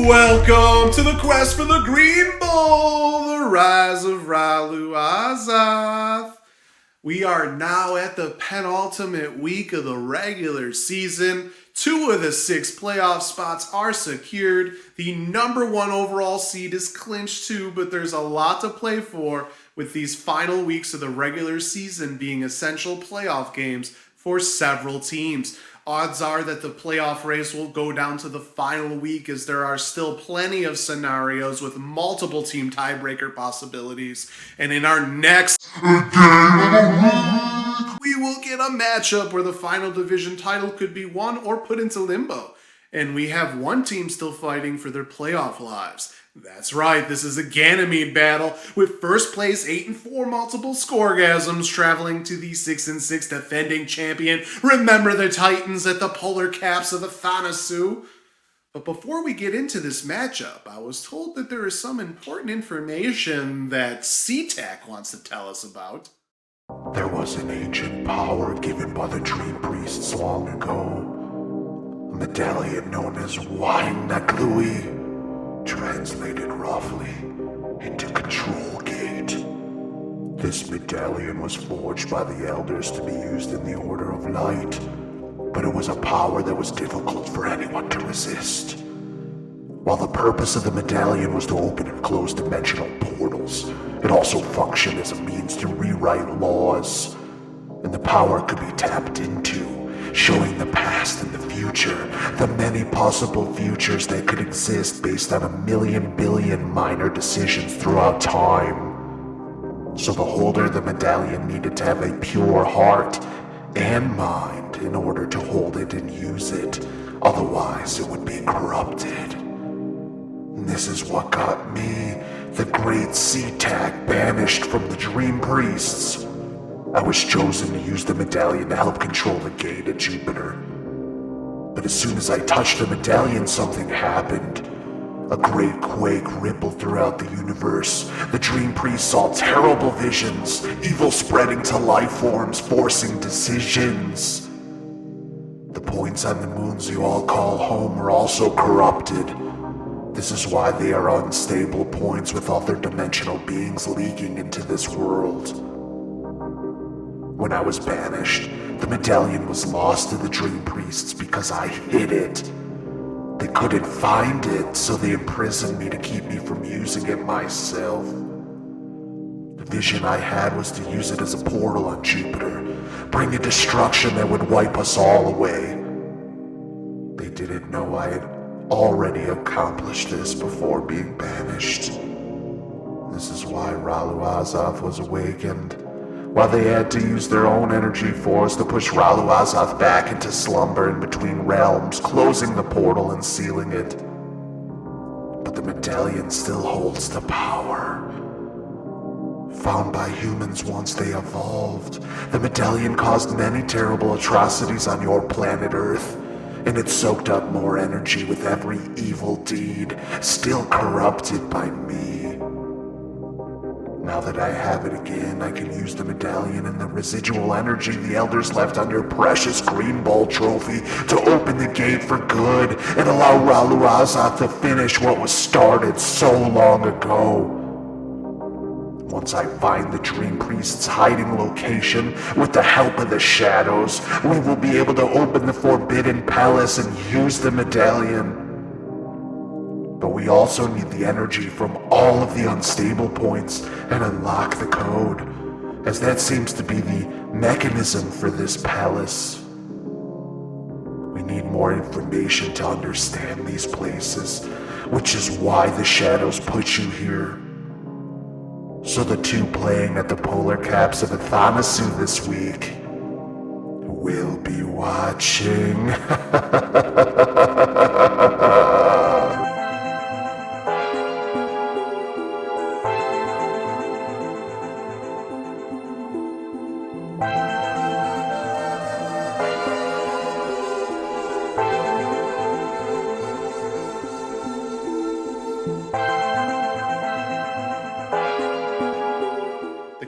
Welcome to the quest for the Green Bull, the rise of Azath. We are now at the penultimate week of the regular season. 2 of the 6 playoff spots are secured. The number 1 overall seed is clinched too, but there's a lot to play for, with these final weeks of the regular season being essential playoff games for several teams. Odds are that the playoff race will go down to the final week, as there are still plenty of scenarios with multiple team tiebreaker possibilities. And in our next we will get a matchup where the final division title could be won or put into limbo. And we have one team still fighting for their playoff lives. That's right, this is a Ganymede battle, with first place 8-4 multiple scoregasms traveling to the 6-6 defending champion. Remember the Titans at the Polar Caps of Athanasiou. But before we get into this matchup, I was told that there is some important information that Tsitak wants to tell us about. There was an ancient power given by the dream priests long ago. A medallion known as Wainaglui, translated roughly into Control Gate. This medallion was forged by the elders to be used in the Order of Light, but it was a power that was difficult for anyone to resist. While the purpose of the medallion was to open and close dimensional portals, it also functioned as a means to rewrite laws, and the power could be tapped into, showing the past and the future, the many possible futures that could exist based on 1,000,000 billion minor decisions throughout time. So the holder of the medallion needed to have a pure heart and mind in order to hold it and use it, otherwise it would be corrupted. And this is what got me, the great Tsitak, banished from the Dream Priests. I was chosen to use the medallion to help control the gate at Jupiter. But as soon as I touched the medallion, something happened. A great quake rippled throughout the universe. The Dream Priest saw terrible visions, evil spreading to life forms, forcing decisions. The points on the moons you all call home were also corrupted. This is why they are unstable points with other dimensional beings leaking into this world. When I was banished, the medallion was lost to the Dream Priests because I hid it. They couldn't find it, so they imprisoned me to keep me from using it myself. The vision I had was to use it as a portal on Jupiter, bring a destruction that would wipe us all away. They didn't know I had already accomplished this before being banished. This is why Azath was awakened, while they had to use their own energy force to push Azath back into slumber in between realms, closing the portal and sealing it. But the medallion still holds the power found by humans once they evolved. The medallion caused many terrible atrocities on your planet Earth, and it soaked up more energy with every evil deed, still corrupted by me. Now that I have it again, I can use the medallion and the residual energy the elders left on your precious Green Bull trophy to open the gate for good and allow Azath to finish what was started so long ago. Once I find the Dream Priest's hiding location, with the help of the shadows, we will be able to open the Forbidden Palace and use the medallion. But we also need the energy from all of the unstable points and unlock the code, as that seems to be the mechanism for this palace. We need more information to understand these places, which is why the shadows put you here. So the 2 playing at the Polar Caps of Athanasiou this week will be watching.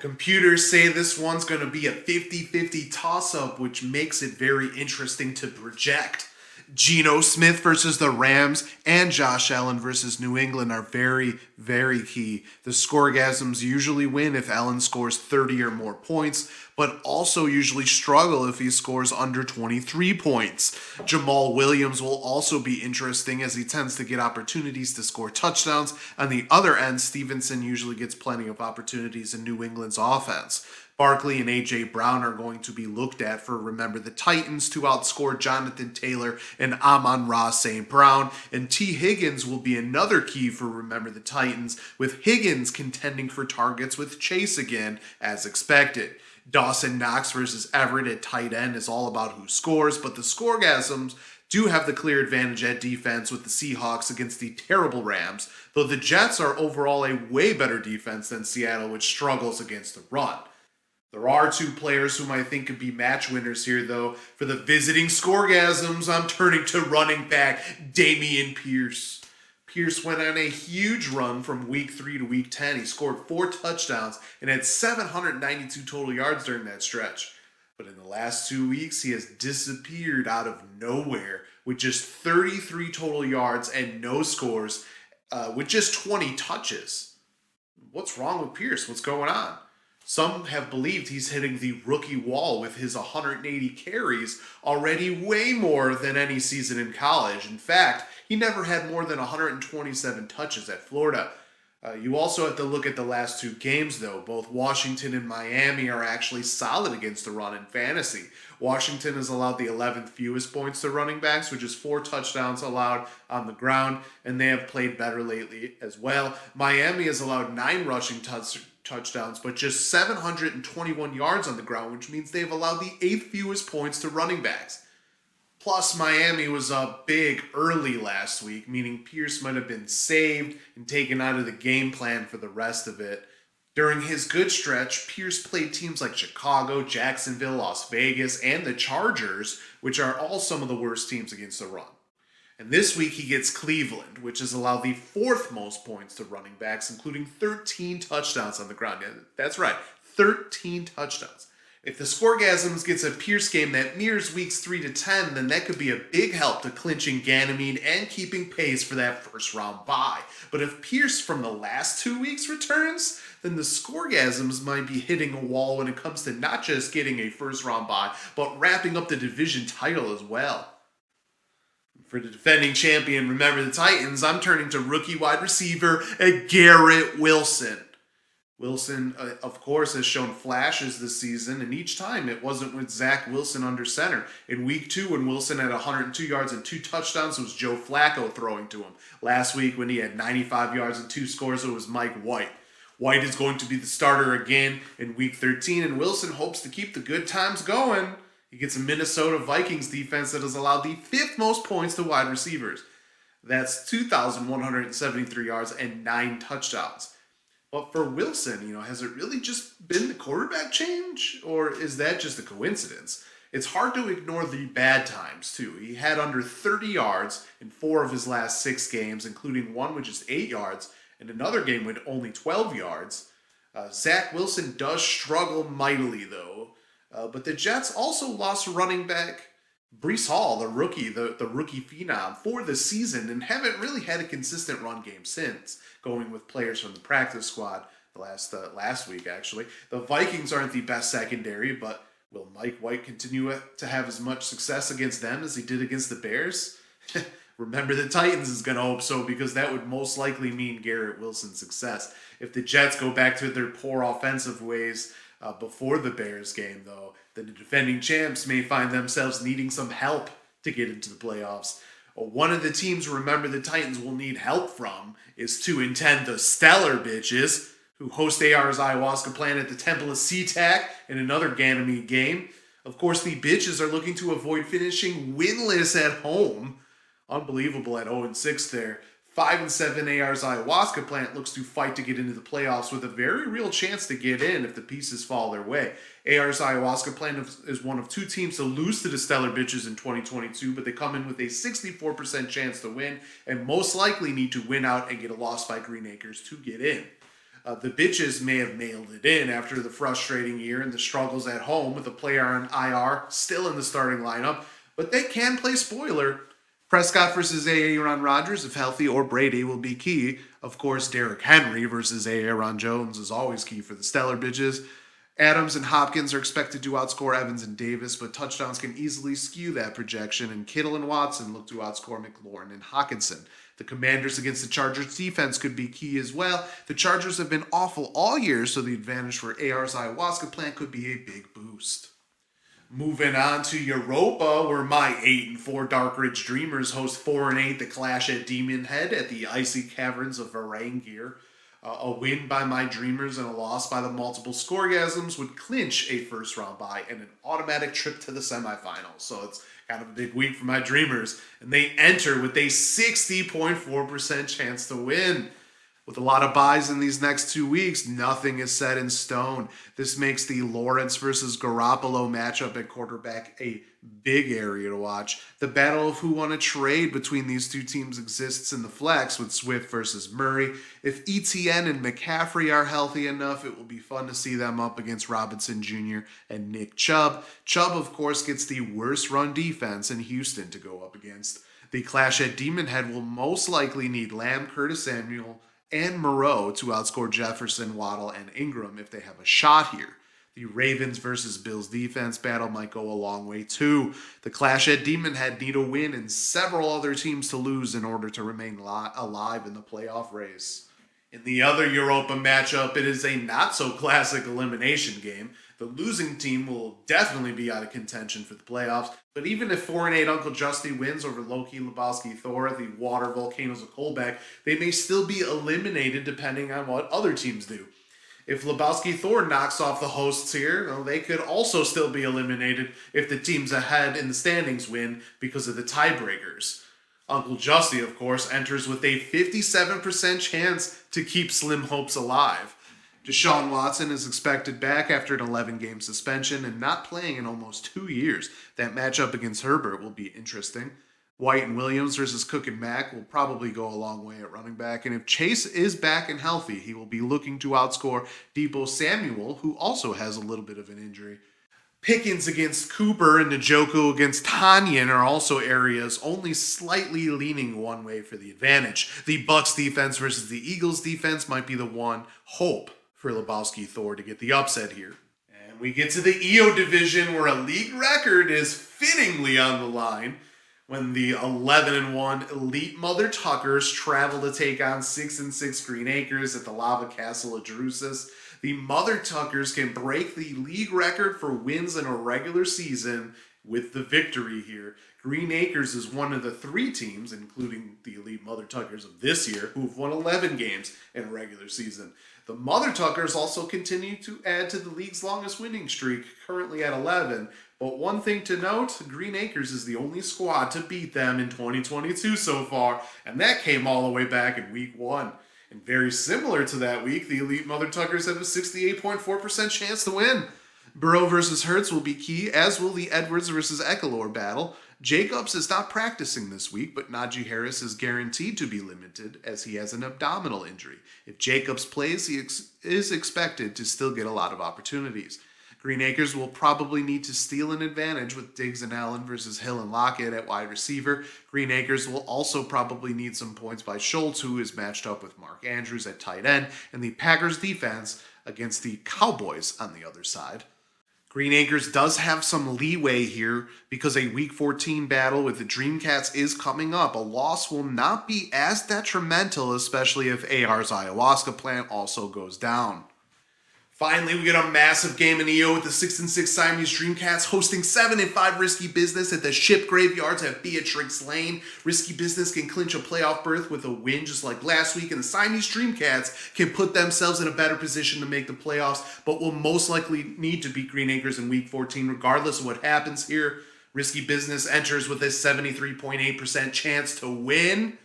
Computers say this one's going to be a 50-50 toss-up, which makes it very interesting to project. Geno Smith versus the Rams and Josh Allen versus New England are very, very key. The Scoregasms usually win if Allen scores 30 or more points, but also usually struggle if he scores under 23 points. Jamal Williams will also be interesting as he tends to get opportunities to score touchdowns. On the other end, Stevenson usually gets plenty of opportunities in New England's offense. Barkley and A.J. Brown are going to be looked at for Remember the Titans to outscore Jonathan Taylor and Amon-Ra St. Brown. And T. Higgins will be another key for Remember the Titans, with Higgins contending for targets with Chase again, as expected. Dawson Knox versus Everett at tight end is all about who scores, but the Scoregasms do have the clear advantage at defense with the Seahawks against the terrible Rams, though the Jets are overall a way better defense than Seattle, which struggles against the run. There are two players whom I think could be match winners here, though. For the visiting Scoregasms, I'm turning to running back Dameon Pierce. Pierce went on a huge run from week 3 to week 10. He scored 4 touchdowns and had 792 total yards during that stretch. But in the last 2 weeks, he has disappeared out of nowhere with just 33 total yards and no scores with just 20 touches. What's wrong with Pierce? What's going on? Some have believed he's hitting the rookie wall with his 180 carries, already way more than any season in college. In fact, he never had more than 127 touches at Florida. You also have to look at the last 2 games, though. Both Washington and Miami are actually solid against the run in fantasy. Washington has allowed the 11th fewest points to running backs, which is 4 touchdowns allowed on the ground, and they have played better lately as well. Miami has allowed 9 rushing touchdowns, but just 721 yards on the ground, which means they've allowed the 8th fewest points to running backs. Plus, Miami was up big early last week, meaning Pierce might have been saved and taken out of the game plan for the rest of it. During his good stretch, Pierce played teams like Chicago, Jacksonville, Las Vegas, and the Chargers, which are all some of the worst teams against the run. And this week he gets Cleveland, which has allowed the 4th most points to running backs, including 13 touchdowns on the ground. Yeah, that's right, 13 touchdowns. If the Scoregasms gets a Pierce game that mirrors weeks 3 to 10, then that could be a big help to clinching Ganymede and keeping pace for that first round bye. But if Pierce from the last 2 weeks returns, then the Scoregasms might be hitting a wall when it comes to not just getting a first round bye, but wrapping up the division title as well. For the defending champion, Remember the Titans, I'm turning to rookie wide receiver Garrett Wilson. Wilson, of course, has shown flashes this season, and each time it wasn't with Zach Wilson under center. In week 2, when Wilson had 102 yards and 2 touchdowns, it was Joe Flacco throwing to him. Last week, when he had 95 yards and 2 scores, it was Mike White. White is going to be the starter again in week 13, and Wilson hopes to keep the good times going. He gets a Minnesota Vikings defense that has allowed the 5th most points to wide receivers. That's 2,173 yards and 9 touchdowns. But for Wilson, has it really just been the quarterback change? Or is that just a coincidence? It's hard to ignore the bad times, too. He had under 30 yards in 4 of his last 6 games, including one with just 8 yards, and another game with only 12 yards. Zach Wilson does struggle mightily, though. But the Jets also lost running back Breece Hall, the rookie phenom, for the season, and haven't really had a consistent run game since, going with players from the practice squad last week, actually. The Vikings aren't the best secondary, but will Mike White continue to have as much success against them as he did against the Bears? Remember the Titans is going to hope so, because that would most likely mean Garrett Wilson's success. If the Jets go back to their poor offensive ways before the Bears game, though, then the defending champs may find themselves needing some help to get into the playoffs. One of the teams Remember the Titans will need help from is 2 and 10, the Stellar Bitches, who host AR's ayahuasca plant at the Temple of Tsitak in another Ganymede game. Of course, the Bitches are looking to avoid finishing winless at home. Unbelievable at 0-6 there. 5-7 AR's ayahuasca plant looks to fight to get into the playoffs with a very real chance to get in if the pieces fall their way. AR's ayahuasca plant is one of 2 teams to lose to the Stellar Bitches in 2022, but they come in with a 64% chance to win and most likely need to win out and get a loss by Green Acres to get in. The Bitches may have mailed it in after the frustrating year and the struggles at home with a player on IR still in the starting lineup, but they can play spoiler. Prescott versus Aaron Rodgers, if healthy, or Brady will be key. Of course, Derrick Henry versus Aaron Jones is always key for the Stellar Bitches. Adams and Hopkins are expected to outscore Evans and Davis, but touchdowns can easily skew that projection, and Kittle and Watson look to outscore McLaurin and Hawkinson. The Commanders against the Chargers defense could be key as well. The Chargers have been awful all year, so the advantage for AR's ayahuasca plant could be a big boost. Moving on to Europa, where my 8-4 Dark Ridge Dreamers host 4-8 the Clash at Demon Head at the icy caverns of Varangir. A win by my Dreamers and a loss by the multiple scoregasms would clinch a first-round bye and an automatic trip to the semifinals. So it's kind of a big week for my Dreamers. And they enter with a 60.4% chance to win. With a lot of buys in these next 2 weeks, nothing is set in stone. This makes the Lawrence versus Garoppolo matchup at quarterback a big area to watch. The battle of who won a trade between these two teams exists in the flex with Swift versus Murray. If ETN and McCaffrey are healthy enough, it will be fun to see them up against Robinson Jr. and Nick Chubb. Chubb, of course, gets the worst run defense in Houston to go up against. The Clash at Demon Head will most likely need Lamb, Curtis Samuel, and Moreau to outscore Jefferson, Waddle, and Ingram if they have a shot here. The Ravens versus Bills defense battle might go a long way too. The Clash at Demon Head need a win and several other teams to lose in order to remain alive in the playoff race. In the other Europa matchup, it is a not-so-classic elimination game. The losing team will definitely be out of contention for the playoffs, but even if 4-8 Uncle Justy wins over Loki, Lebowski, Thor, the Water Volcanoes of Kolbeck, they may still be eliminated depending on what other teams do. If Lebowski Thor knocks off the hosts here, well, they could also still be eliminated if the teams ahead in the standings win because of the tiebreakers. Uncle Justy, of course, enters with a 57% chance to keep Slim Hopes alive. Deshaun Watson is expected back after an 11-game suspension and not playing in almost 2 years. That matchup against Herbert will be interesting. White and Williams versus Cook and Mack will probably go a long way at running back. And if Chase is back and healthy, he will be looking to outscore Deebo Samuel, who also has a little bit of an injury. Pickens against Cooper and Njoku against Tanyan are also areas only slightly leaning one way for the advantage. The Bucs defense versus the Eagles defense might be the one hope for Lebowski Thor to get the upset here. And we get to the EO division where a league record is fittingly on the line when the 11-1 Elite Mother Tuckers travel to take on 6-6 Green Acres at the Lava Castle of Jerusalem. The Mother Tuckers can break the league record for wins in a regular season with the victory here. Green Acres is one of the 3 teams, including the Elite Mother Tuckers of this year, who have won 11 games in a regular season. The Mother Tuckers also continue to add to the league's longest winning streak, currently at 11. But one thing to note, Green Acres is the only squad to beat them in 2022 so far, and that came all the way back in week 1. And very similar to that week, the Elite Mother Tuckers have a 68.4% chance to win. Burrow versus Hurts will be key, as will the Edwards versus Ekelor battle. Jacobs is not practicing this week, but Najee Harris is guaranteed to be limited as he has an abdominal injury. If Jacobs plays, he is expected to still get a lot of opportunities. Green Acres will probably need to steal an advantage with Diggs and Allen versus Hill and Lockett at wide receiver. Green Acres will also probably need some points by Schultz, who is matched up with Mark Andrews at tight end, and the Packers defense against the Cowboys on the other side. Green Acres does have some leeway here because a Week 14 battle with the Dreamcats is coming up. A loss will not be as detrimental, especially if AR's ayahuasca plant also goes down. Finally, we get a massive game in EO with the 6-6 Siamese Dreamcats hosting 7-5 Risky Business at the Ship Graveyards at Beatrix Lane. Risky Business can clinch a playoff berth with a win just like last week, and the Siamese Dreamcats can put themselves in a better position to make the playoffs, but will most likely need to beat Green Acres in Week 14 regardless of what happens here. Risky Business enters with a 73.8% chance to win.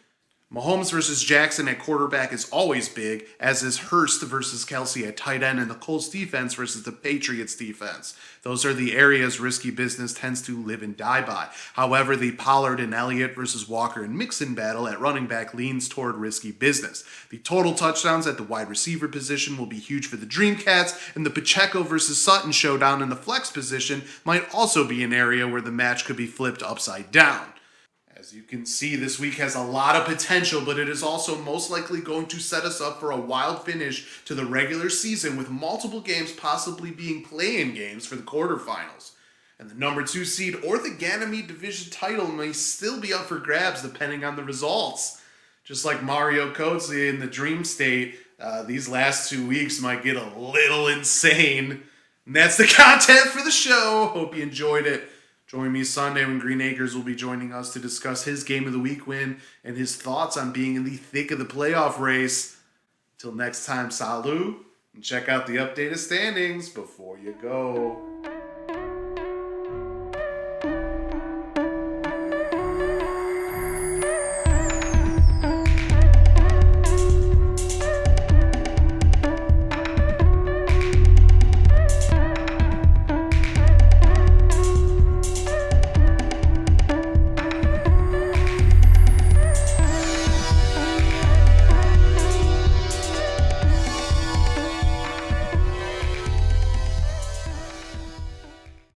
Mahomes versus Jackson at quarterback is always big, as is Hurst versus Kelsey at tight end and the Colts defense versus the Patriots defense. Those are the areas Risky Business tends to live and die by. However, the Pollard and Elliott versus Walker and Mixon battle at running back leans toward Risky Business. The total touchdowns at the wide receiver position will be huge for the Dreamcats, and the Pacheco versus Sutton showdown in the flex position might also be an area where the match could be flipped upside down. As you can see, this week has a lot of potential, but it is also most likely going to set us up for a wild finish to the regular season, with multiple games possibly being play-in games for the quarterfinals. And the number 2 seed or the Ganymede Division title may still be up for grabs depending on the results. Just like Mario Kotze in the Dream State, these last 2 weeks might get a little insane. And that's the content for the show. Hope you enjoyed it. Join me Sunday when Green Acres will be joining us to discuss his Game of the Week win and his thoughts on being in the thick of the playoff race. Till next time, salut, and check out the updated standings before you go.